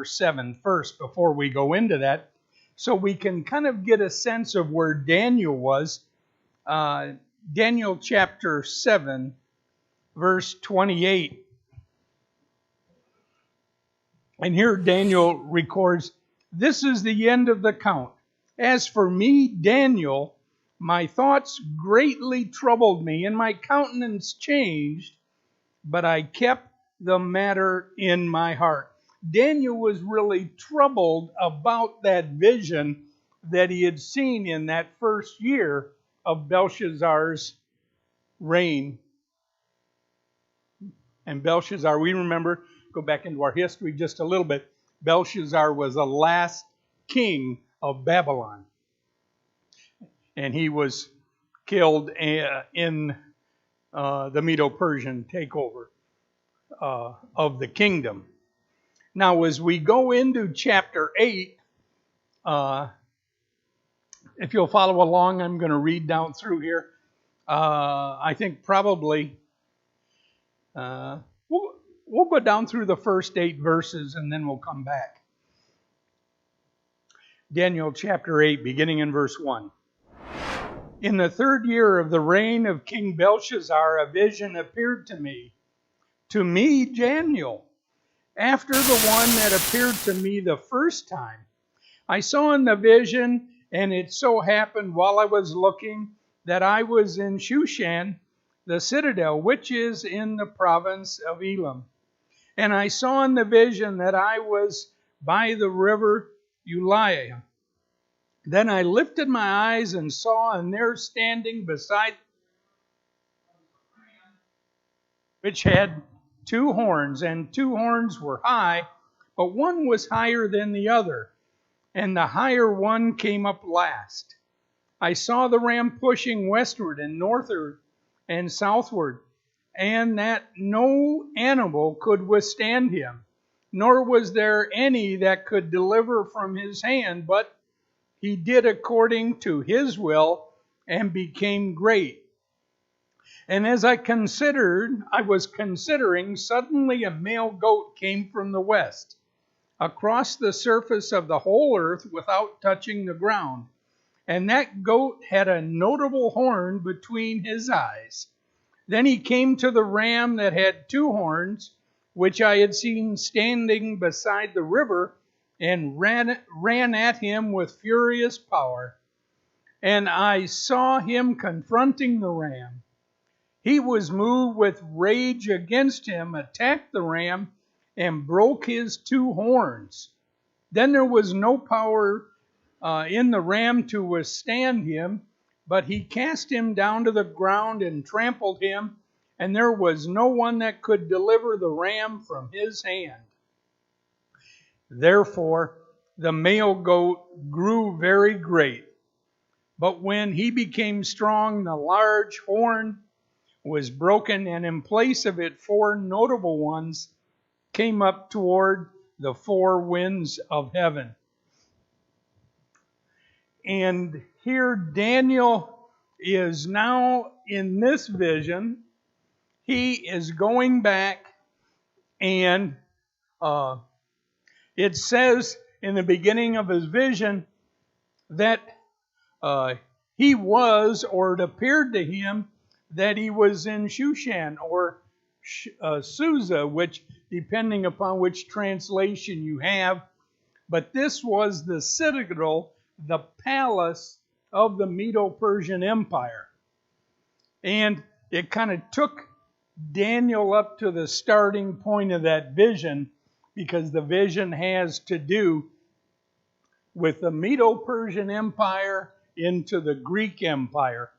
chapter 7 first before we go into that, so we can kind of get a sense of where Daniel was. Daniel chapter 7, verse 28. And here Daniel records, "This is the end of the count. As for me, Daniel, my thoughts greatly troubled me, and my countenance changed, but I kept the matter in my heart." Daniel was really troubled about that vision that he had seen in that first year of Belshazzar's reign. And Belshazzar, we remember, go back into our history just a little bit, Belshazzar was the last king of Babylon. And he was killed in the Medo-Persian takeover of the kingdom. Now, as we go into chapter 8, if you'll follow along, I'm going to read down through here. I think probably we'll go down through the first 8 verses and then we'll come back. Daniel chapter 8, beginning in verse 1. "In the 3rd year of the reign of King Belshazzar, a vision appeared to me, Daniel, after the one that appeared to me the first time. I saw in the vision, and it so happened while I was looking, that I was in Shushan, the citadel, which is in the province of Elam. And I saw in the vision that I was by the river Ulai. Then I lifted my eyes and saw, and there standing beside, which had 2 horns, and 2 horns were high, but one was higher than the other, and the higher one came up last. I saw the ram pushing westward and northward and southward, and that no animal could withstand him, nor was there any that could deliver from his hand, but he did according to his will and became great. And as I was considering, suddenly a male goat came from the west, across the surface of the whole earth without touching the ground. And that goat had a notable horn between his eyes. Then he came to the ram that had 2 horns, which I had seen standing beside the river, and ran at him with furious power. And I saw him confronting the ram. He was moved with rage against him, attacked the ram, and broke his 2 horns. Then there was no power in the ram to withstand him, but he cast him down to the ground and trampled him, and there was no one that could deliver the ram from his hand. Therefore, the male goat grew very great. But when he became strong, the large horn was broken, and in place of it 4 notable ones came up toward the 4 winds of heaven." And here Daniel is now in this vision. He is going back, and it says in the beginning of his vision that he was, or it appeared to him, that he was in Shushan, or Susa, which, depending upon which translation you have, but this was the citadel, the palace of the Medo-Persian Empire. And it kind of took Daniel up to the starting point of that vision, because the vision has to do with the Medo-Persian Empire into the Greek Empire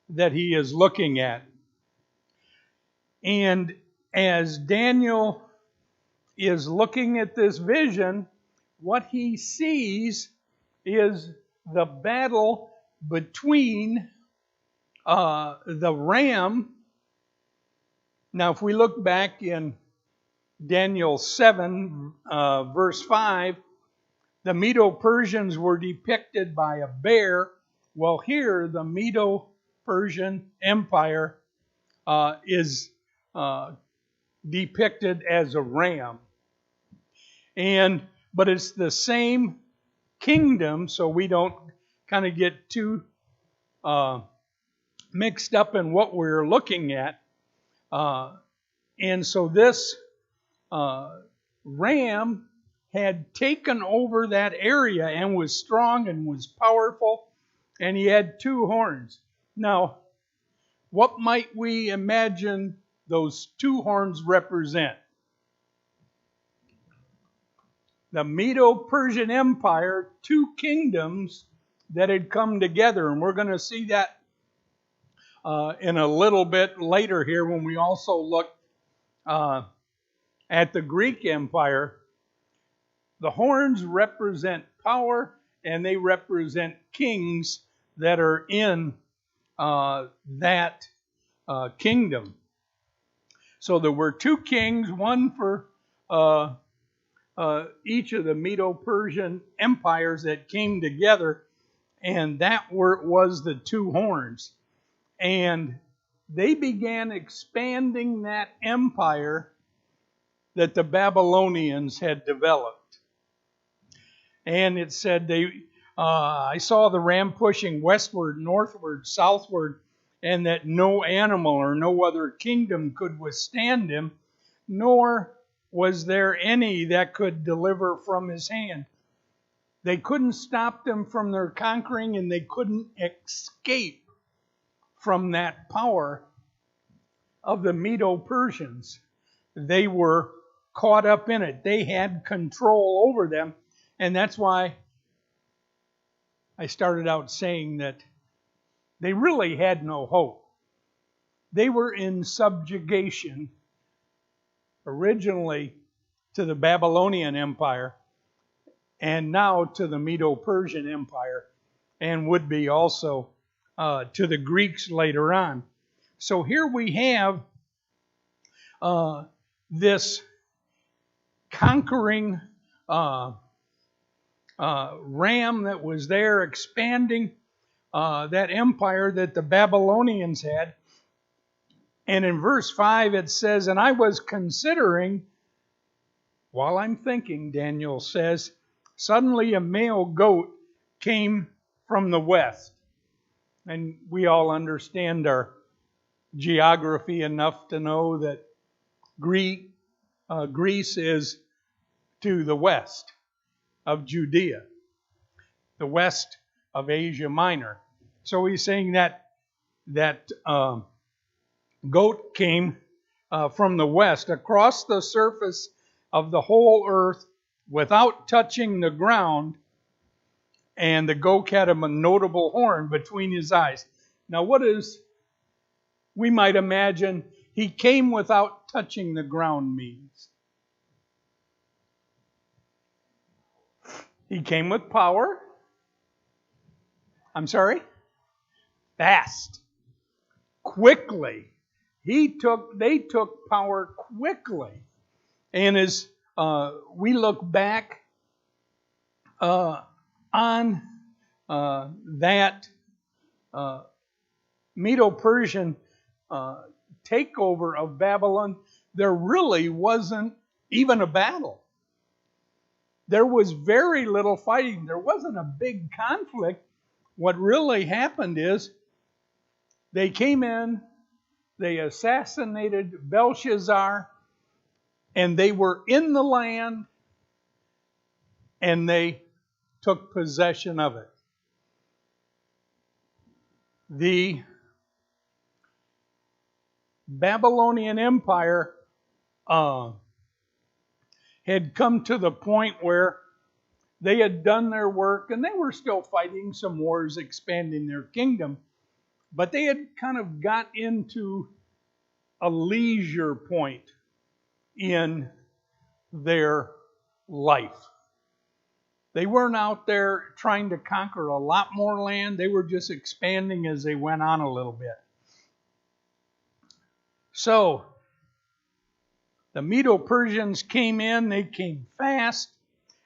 that he is looking at. And as Daniel is looking at this vision, what he sees is the battle between the ram. Now, if we look back in Daniel 7, verse 5, the Medo-Persians were depicted by a bear. Well, here, the Medo-Persian Empire is depicted as a ram. And but it's the same kingdom, so we don't kind of get too mixed up in what we're looking at. And so this ram had taken over that area and was strong and was powerful, and he had 2 horns. Now, what might we imagine those 2 horns represent? The Medo-Persian Empire, 2 kingdoms that had come together, and we're going to see that in a little bit later here when we also look at the Greek Empire. The horns represent power, and they represent kings that are in that kingdom. So there were 2 kings, one for each of the Medo-Persian empires that came together, and that was the 2 horns. And they began expanding that empire that the Babylonians had developed. And it said, I saw the ram pushing westward, northward, southward, and that no animal or no other kingdom could withstand him, nor was there any that could deliver from his hand. They couldn't stop them from their conquering, and they couldn't escape from that power of the Medo-Persians. They were caught up in it. They had control over them. And that's why I started out saying that they really had no hope. They were in subjugation originally to the Babylonian Empire and now to the Medo-Persian Empire, and would be also to the Greeks later on. So here we have this conquering ram that was there expanding that empire that the Babylonians had. And in verse 5 it says, and I was considering, while I'm thinking, Daniel says, suddenly a male goat came from the west. And we all understand our geography enough to know that Greece is to the west of Judea, the west of Asia Minor. So he's saying that goat came from the west across the surface of the whole earth without touching the ground, and the goat had a notable horn between his eyes. Now we might imagine he came without touching the ground means? He came with power. I'm sorry? Fast. Quickly. They took power quickly. And as we look back on that Medo-Persian takeover of Babylon, there really wasn't even a battle. There was very little fighting. There wasn't a big conflict. What really happened is they came in, they assassinated Belshazzar, and they were in the land, and they took possession of it. The Babylonian Empire had come to the point where they had done their work, and they were still fighting some wars, expanding their kingdom, but they had kind of got into a leisure point in their life. They weren't out there trying to conquer a lot more land. They were just expanding as they went on a little bit. So, the Medo-Persians came in, they came fast,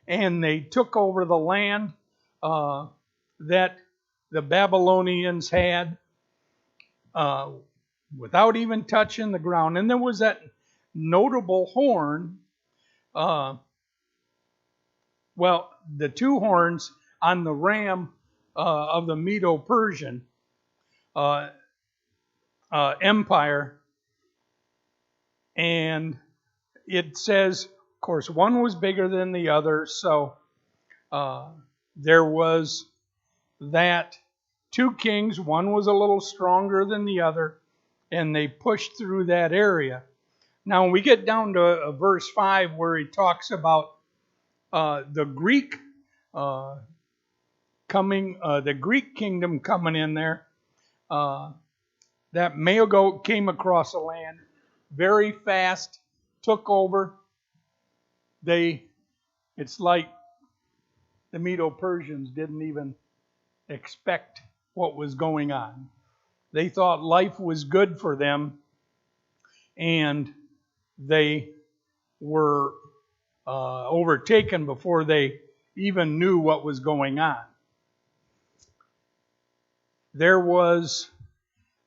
and they took over the land that the Babylonians had without even touching the ground. And there was that notable horn Well, the two horns on the ram of the Medo-Persian empire, and it says, of course, one was bigger than the other, so there was that two kings. One was a little stronger than the other, and they pushed through that area. Now, when we get down to verse 5, where he talks about the Greek the Greek kingdom coming in there, that male goat came across the land very fast, took over. It's like the Medo-Persians didn't even expect what was going on. They thought life was good for them, and they were overtaken before they even knew what was going on. There was,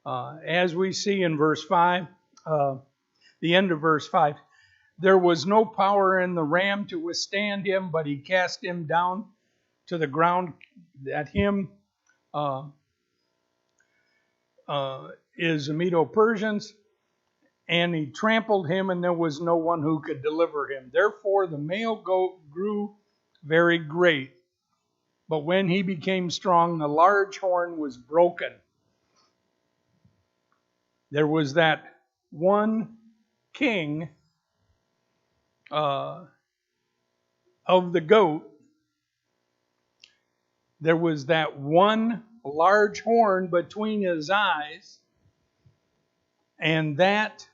as we see in verse 5, the end of verse 5, there was no power in the ram to withstand him, but he cast him down to the ground. At him is the Medo-Persians, and he trampled him, and there was no one who could deliver him. Therefore the male goat grew very great, but when he became strong, the large horn was broken. There was that one king of the goat. There was that one large horn between his eyes, and that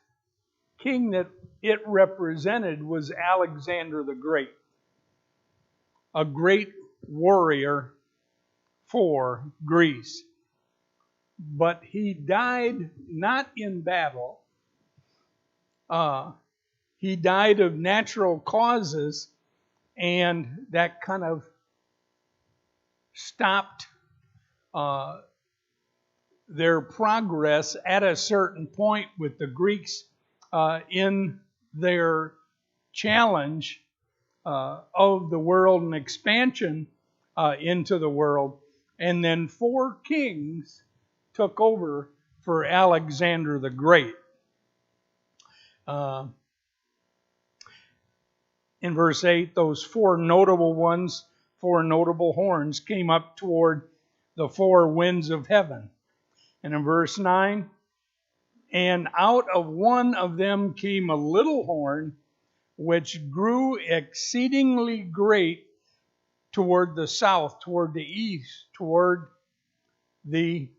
king that it represented was Alexander the Great, a great warrior for Greece. But he died not in battle. He died of natural causes, and that kind of stopped their progress at a certain point with the Greeks in their challenge of the world and expansion into the world. And then 4 kings took over for Alexander the Great. In verse 8, those 4 notable ones, 4 notable horns, came up toward the 4 winds of heaven. And in verse 9, and out of one of them came a little horn, which grew exceedingly great toward the south, toward the east, toward the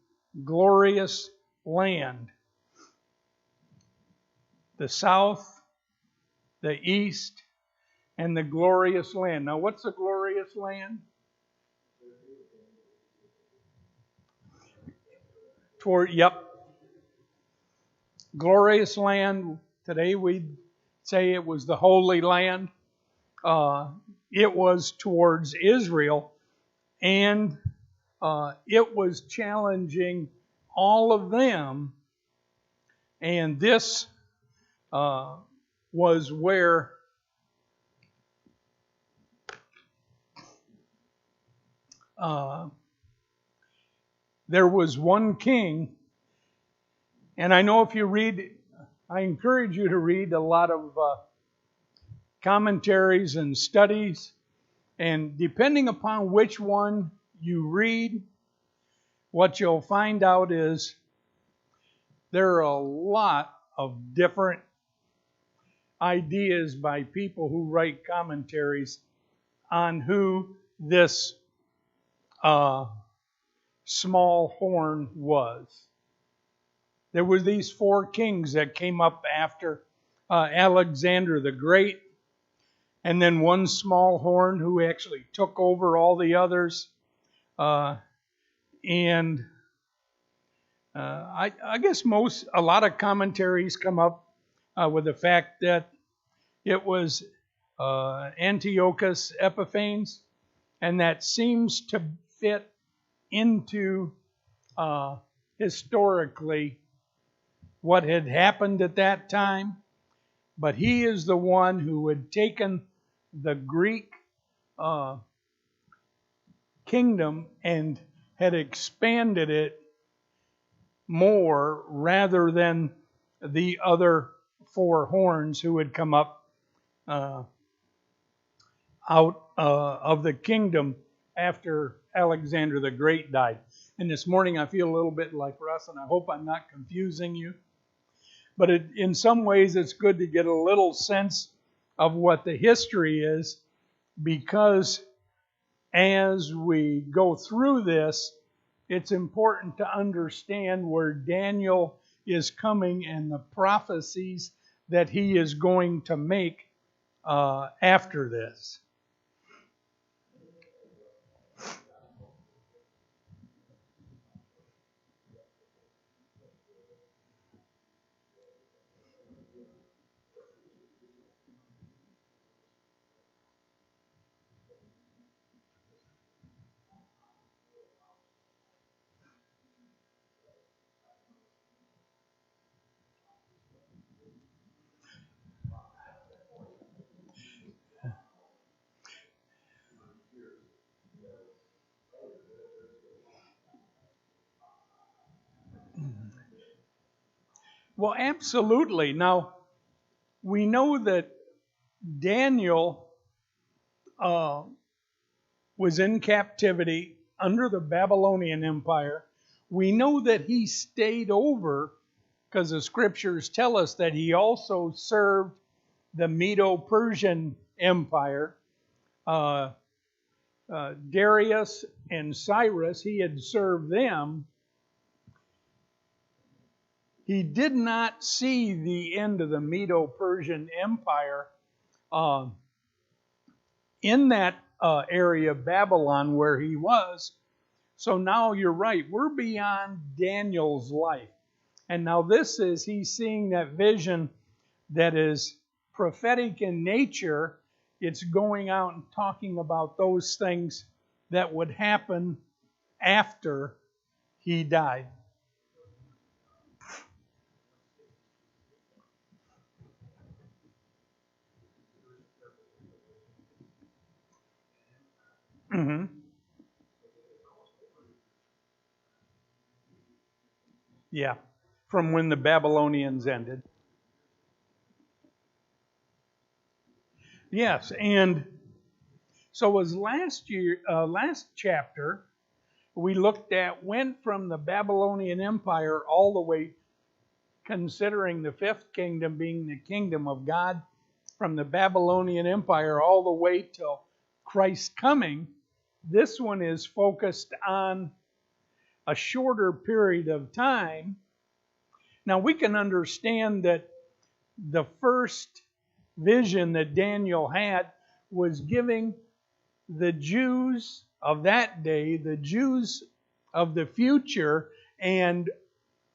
glorious land. The south, the east, and the glorious land. Now, what's the glorious land? Glorious land. Today we'd say it was the Holy Land. It was towards Israel, and it was challenging all of them. And this was where there was one king. And I know if you read, I encourage you to read a lot of commentaries and studies. And depending upon which one you read, what you'll find out is there are a lot of different ideas by people who write commentaries on who this small horn was. There were these 4 kings that came up after Alexander the Great, and then one small horn who actually took over all the others. I guess a lot of commentaries come up with the fact that it was Antiochus Epiphanes, and that seems to fit into historically what had happened at that time. But he is the one who had taken the Greek uh, kingdom and had expanded it more rather than the other four horns who had come up out of the kingdom after Alexander the Great died. And this morning I feel a little bit like Russ, and I hope I'm not confusing you. But in some ways it's good to get a little sense of what the history is, because as we go through this, it's important to understand where Daniel is coming and the prophecies that he is going to make after this. Well, absolutely. Now, we know that Daniel was in captivity under the Babylonian Empire. We know that he stayed over because the scriptures tell us that he also served the Medo-Persian Empire. Darius and Cyrus, he had served them. He did not see the end of the Medo-Persian Empire in that area of Babylon where he was. So now you're right, we're beyond Daniel's life. And now he's seeing that vision that is prophetic in nature. It's going out and talking about those things that would happen after he died. Mm-hmm. Yeah, from when the Babylonians ended. Yes, and so as last chapter, we looked at went from the Babylonian Empire all the way, considering the fifth kingdom being the kingdom of God, from the Babylonian Empire all the way till Christ's coming. This one is focused on a shorter period of time. Now we can understand that the first vision that Daniel had was giving the Jews of that day, the Jews of the future, and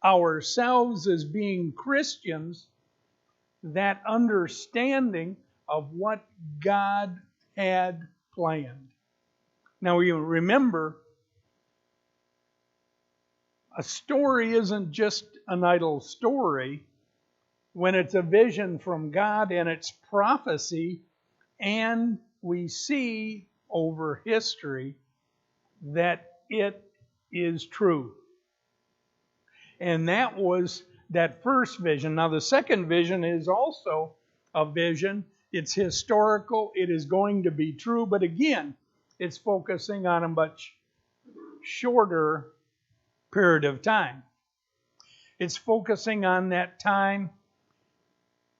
ourselves as being Christians, that understanding of what God had planned. Now you remember, a story isn't just an idle story. When it's a vision from God and it's prophecy, and we see over history that it is true. And that was that first vision. Now the second vision is also a vision. It's historical. It is going to be true. But again, it's focusing on a much shorter period of time. It's focusing on that time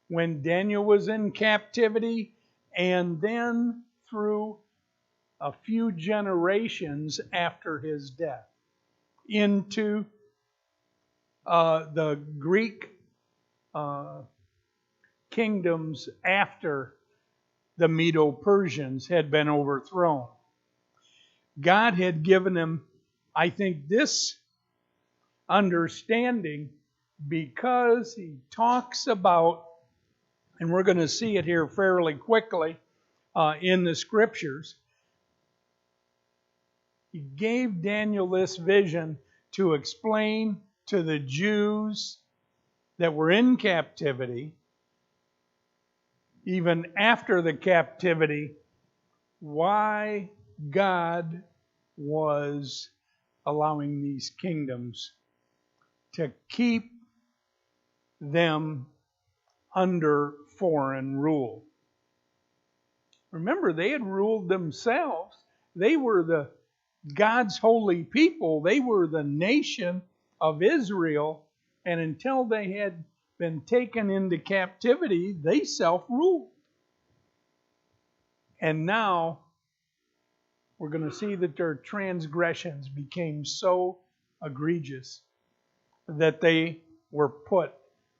when Daniel was in captivity, and then through a few generations after his death into the Greek kingdoms after the Medo-Persians had been overthrown. God had given him, I think, this understanding because he talks about, and we're going to see it here fairly quickly in the scriptures. He gave Daniel this vision to explain to the Jews that were in captivity, even after the captivity, why God was allowing these kingdoms to keep them under foreign rule. Remember, they had ruled themselves. They were the God's holy people. They were the nation of Israel. And until they had been taken into captivity, they self-ruled. And now we're going to see that their transgressions became so egregious that they were put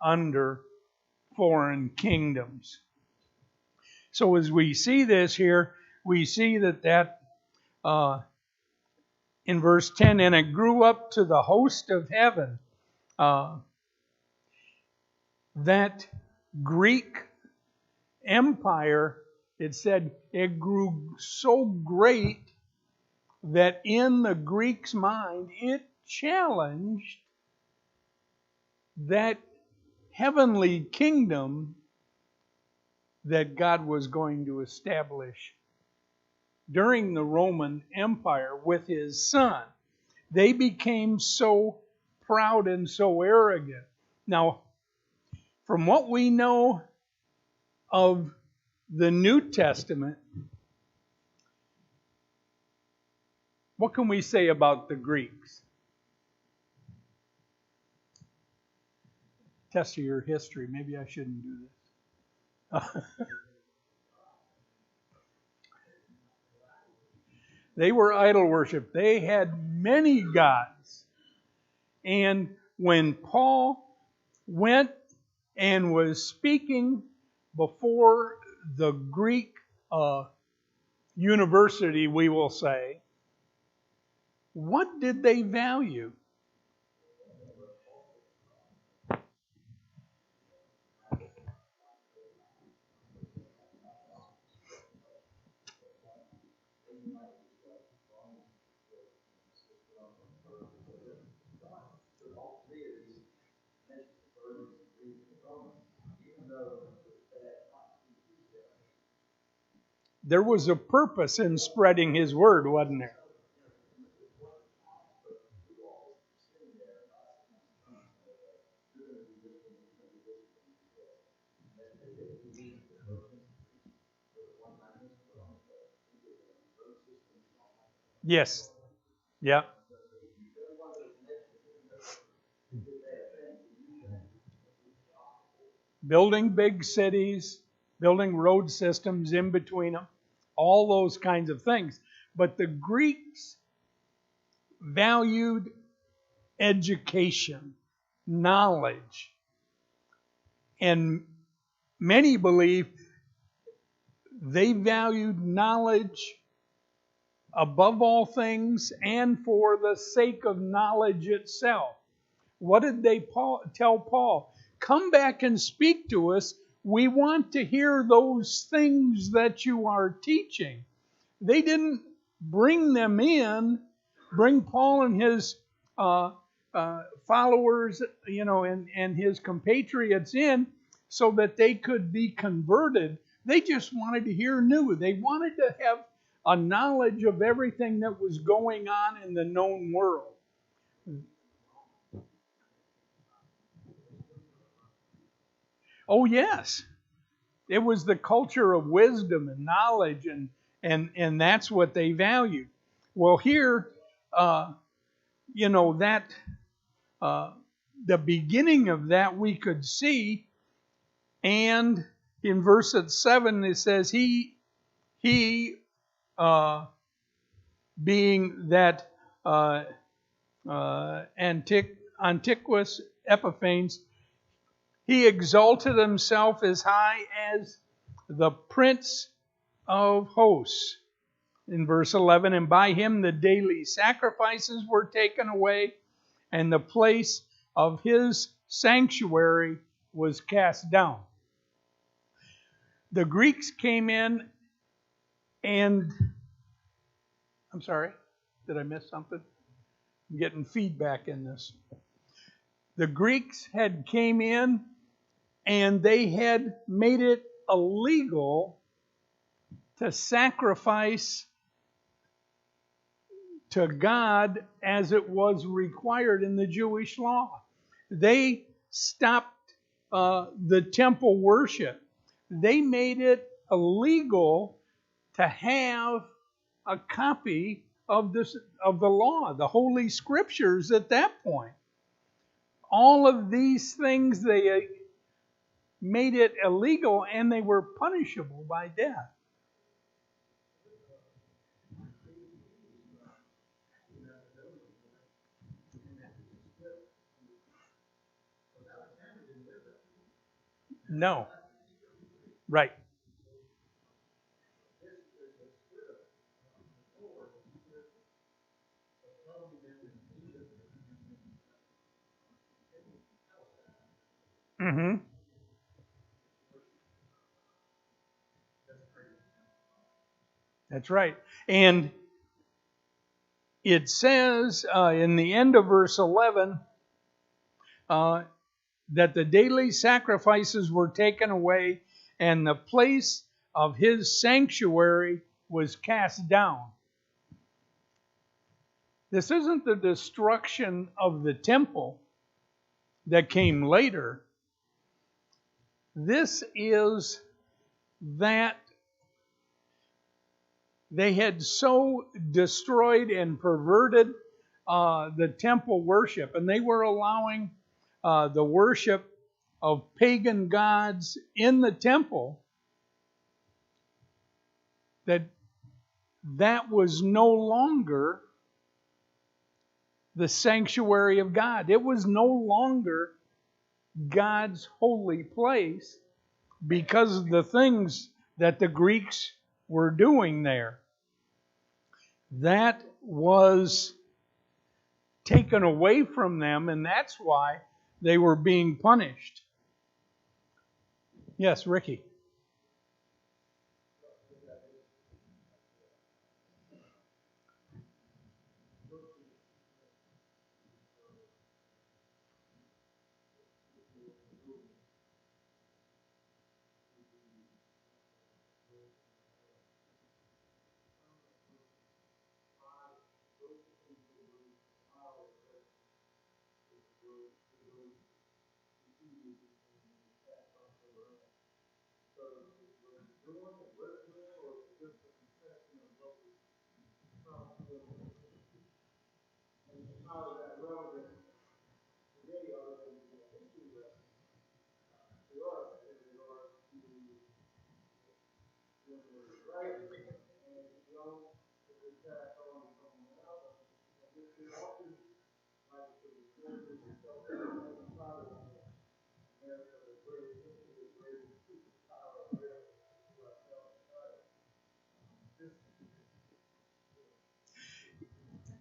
under foreign kingdoms. So as we see this here, we see that in verse 10, and it grew up to the host of heaven. That Greek empire, it said, it grew so great that in the Greek's mind, it challenged that heavenly kingdom that God was going to establish during the Roman Empire with His Son. They became so proud and so arrogant. Now, from what we know of the New Testament, what can we say about the Greeks? Test of your history. Maybe I shouldn't do this. They were idol worship. They had many gods. And when Paul went and was speaking before the Greek university, we will say, what did they value? There was a purpose in spreading His word, wasn't there? Yes. Yeah. Building big cities, building road systems in between them, all those kinds of things. But the Greeks valued education, knowledge. And many believe they valued knowledge above all things and for the sake of knowledge itself. What did they tell Paul? Come back and speak to us. We want to hear those things that you are teaching. They didn't bring them in, bring Paul and his followers, and his compatriots in so that they could be converted. They just wanted to hear new. They wanted to have a knowledge of everything that was going on in the known world. Oh, yes. It was the culture of wisdom and knowledge, and that's what they valued. Well, here, the beginning of that we could see, and in verse 7 it says, he being that Antiquus Epiphanes, he exalted himself as high as the Prince of Hosts. In verse 11, and by him the daily sacrifices were taken away, and the place of his sanctuary was cast down. The Greeks came in and... I'm sorry, did I miss something? I'm getting feedback in this. The Greeks had came in and they had made it illegal to sacrifice to God as it was required in the Jewish law. They stopped the temple worship. They made it illegal to have a copy of the law, the Holy Scriptures at that point. All of these things, they made it illegal, and they were punishable by death. No. Right. Mm-hmm. That's right. And it says in the end of verse 11 that the daily sacrifices were taken away and the place of his sanctuary was cast down. This isn't the destruction of the temple that came later. This is that they had so destroyed and perverted the temple worship, and they were allowing the worship of pagan gods in the temple, that was no longer the sanctuary of God. It was no longer God's holy place because of the things that the Greeks were doing there. That was taken away from them, and that's why they were being punished. Yes, Ricky.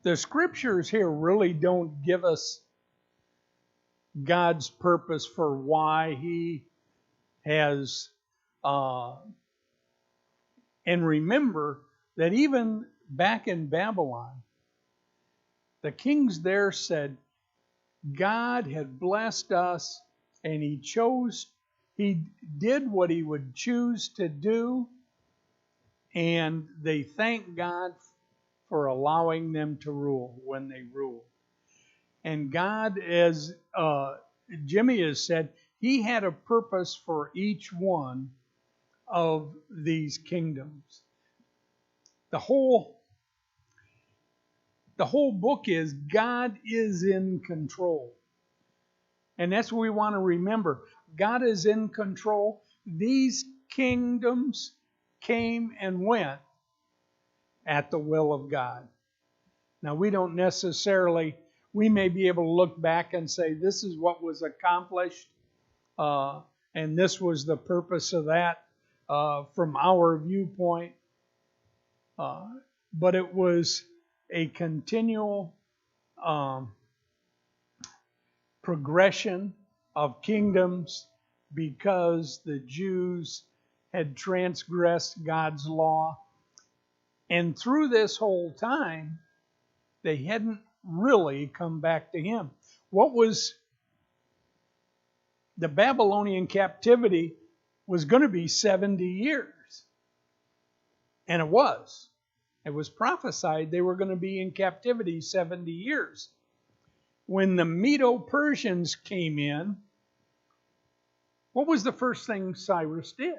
The scriptures here really don't give us God's purpose for why He has, and remember that even back in Babylon, the kings there said God had blessed us and He did what He would choose to do, and they thanked God for allowing them to rule when they ruled. And God, as Jimmy has said, He had a purpose for each one of these kingdoms. The whole book is God is in control. And that's what we want to remember. God is in control. These kingdoms came and went at the will of God. Now, we don't necessarily, we may be able to look back and say, this is what was accomplished, and this was the purpose of that from our viewpoint. But it was a continual progression of kingdoms because the Jews had transgressed God's law. And through this whole time, they hadn't really come back to Him. What was the Babylonian captivity was going to be 70 years. And it was. It was prophesied they were going to be in captivity 70 years. When the Medo-Persians came in, what was the first thing Cyrus did?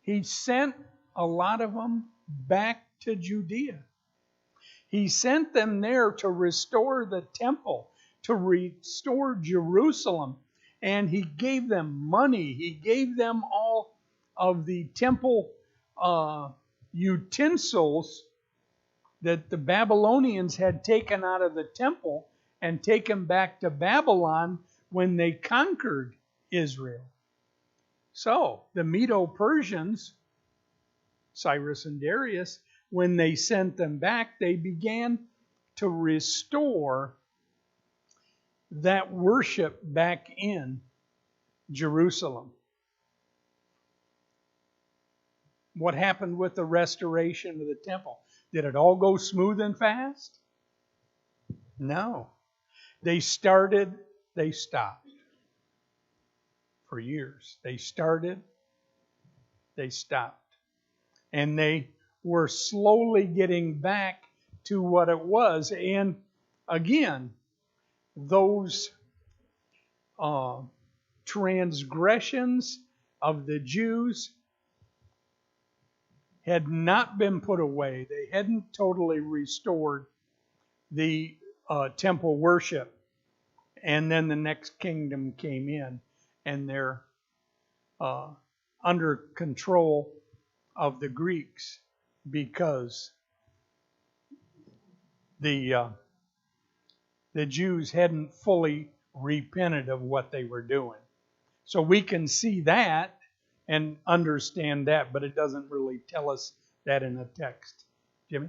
He sent a lot of them back to Judea. He sent them there to restore the temple, to restore Jerusalem. And he gave them money. He gave them all of the temple utensils that the Babylonians had taken out of the temple and taken back to Babylon when they conquered Israel. So the Medo-Persians, Cyrus and Darius, when they sent them back, they began to restore that worship back in Jerusalem. What happened with the restoration of the temple? Did it all go smooth and fast? No. They started, they stopped. For years. They started, they stopped. And they were slowly getting back to what it was. And again, those transgressions of the Jews had not been put away. They hadn't totally restored the temple worship. And then the next kingdom came in, and they're under control of the Greeks because the Jews hadn't fully repented of what they were doing. So we can see that and understand that, but it doesn't really tell us that in a text. Jimmy?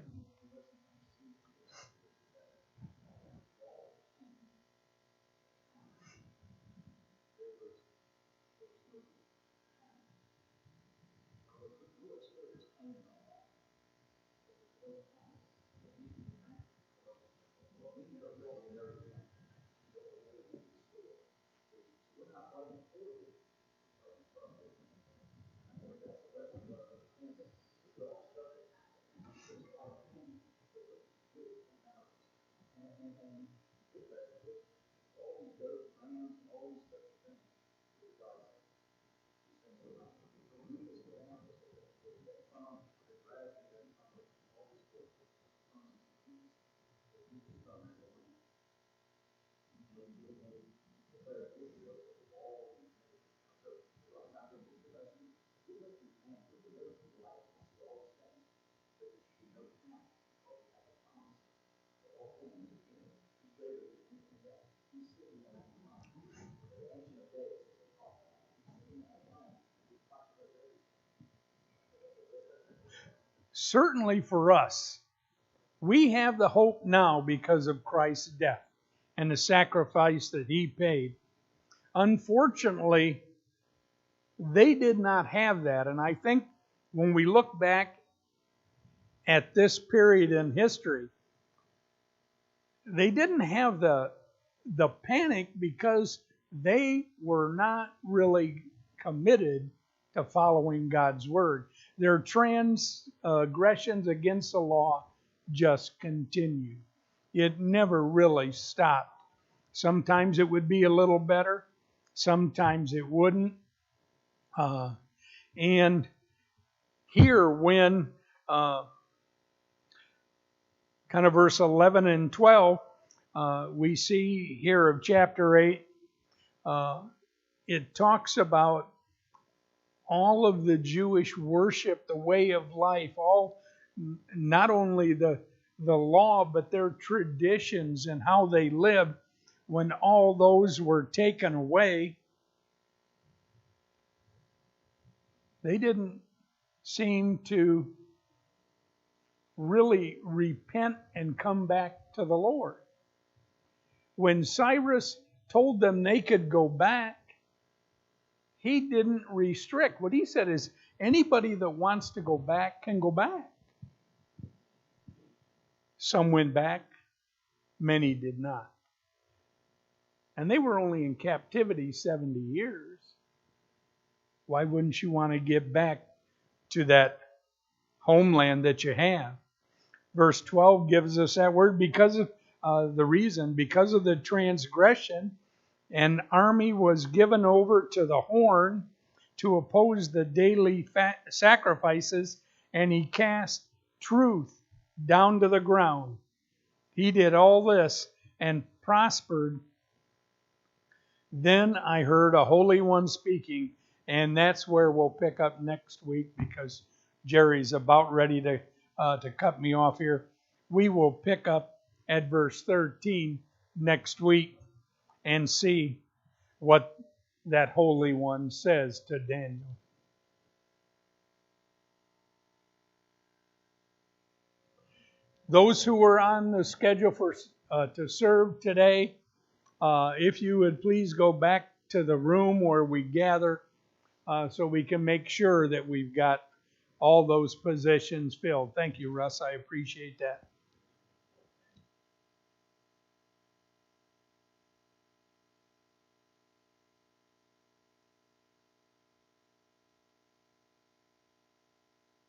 Certainly for us, we have the hope now because of Christ's death and the sacrifice that He paid. Unfortunately, they did not have that. And I think when we look back at this period in history, they didn't have the panic because they were not really committed to following God's Word. Their transgressions against the law just continued. It never really stopped. Sometimes it would be a little better. Sometimes it wouldn't. And here when kind of verse 11 and 12, we see here of chapter 8, it talks about all of the Jewish worship, the way of life, all not only the law, but their traditions and how they lived. When all those were taken away, they didn't seem to really repent and come back to the Lord. When Cyrus told them they could go back, he didn't restrict. What he said is, anybody that wants to go back can go back. Some went back, many did not. And they were only in captivity 70 years. Why wouldn't you want to get back to that homeland that you have. Verse 12 gives us that word because of the reason, because of the transgression, an army was given over to the horn to oppose the daily sacrifices, and he cast truth down to the ground. He did all this and prospered. Then I heard a Holy One speaking, and that's where we'll pick up next week because Jerry's about ready to cut me off here. We will pick up at verse 13 next week and see what that Holy One says to Daniel. Those who were on the schedule for to serve today, if you would please go back to the room where we gather so we can make sure that we've got all those positions filled. Thank you, Russ. I appreciate that.